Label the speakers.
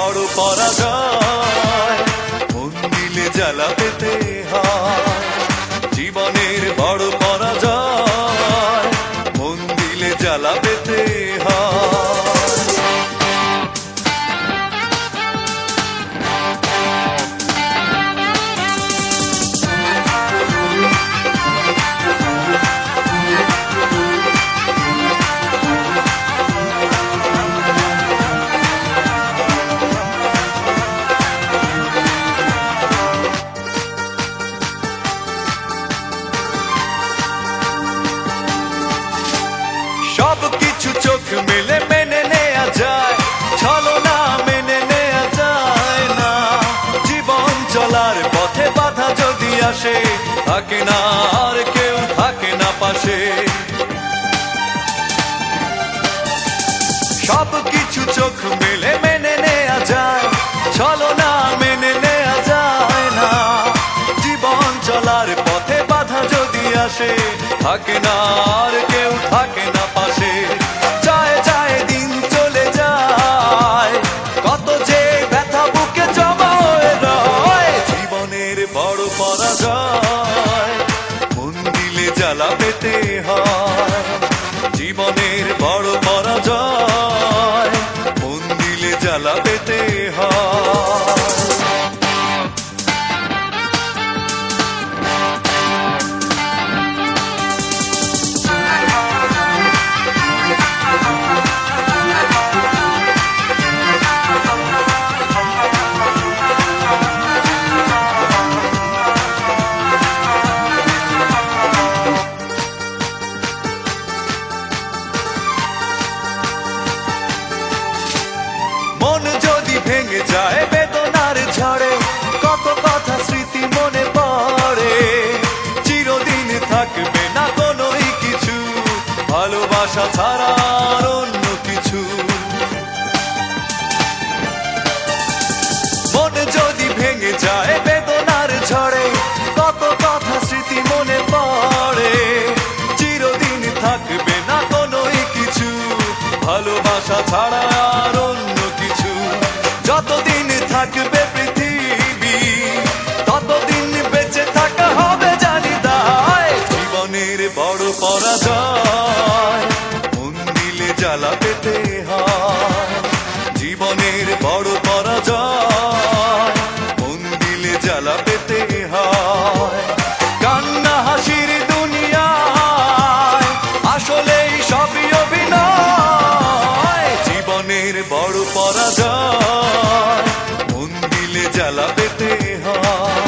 Speaker 1: বড় পরাজয়, মন দিলে জ্বালা পেতে হয়। জীবনের বড় পরাজয়, মন দিলে জ্বালা পেতে হয়। সব কিছু চোখ মেলে মেনে নেয়া যায়, ছলনা মেনে নেয়া যায় না। জীবন চলার পথে বাধা যদি আসে, থাকে না আর কেউ থাকে না পাশে। সব কিছু চোখ মেলে মেনে নেয়া যায়, ছলনা মেনে নেয়া যায় না। জীবন চলার পথে বাধা যদি আসে, থাকে না আর কেউ থাকে না পাশে। যায় যায় দিন চলে যায়, কত যে ব্যথা বুকে জমা হয়ে রয়। জীবনের বড় পরাজয়, মন দিলে জ্বালা পেতে হয়। জীবনের বড় পরাজয়, মন দিলে জ্বালা পেতে হয়। মন যদি ভেঙে যায় বেদনার ঝড়ে, কত কথা স্মৃতি মনে পড়ে। চিরদিন থাকবে না কোনোই কিছু, ভালোবাসা ছাড়া আর অন্য কিছু। মন যদি ভেঙে যায় বেদনার ঝড়ে, কত কথা স্মৃতি মনে পড়ে। চিরদিন থাকবে না কোনোই কিছু, ভালোবাসা ছাড়া আর অন্য কিছু। যতদিন থাকবে পৃথিবী, ততদিন বেঁচে থাকা হবে জানি দায়। জীবনের বড় পরাজয়, মন দিলে জ্বালা পেতে হয়। জীবনের বড় পরাজয়, মন দিলে জ্বালা পেতে হয়। কান্না হাসির দুনিয়ায় আসলেই সবই অভিনয়। জীবনের বড় পরাজয়, মন দিলে জ্বালা পেতে হয়।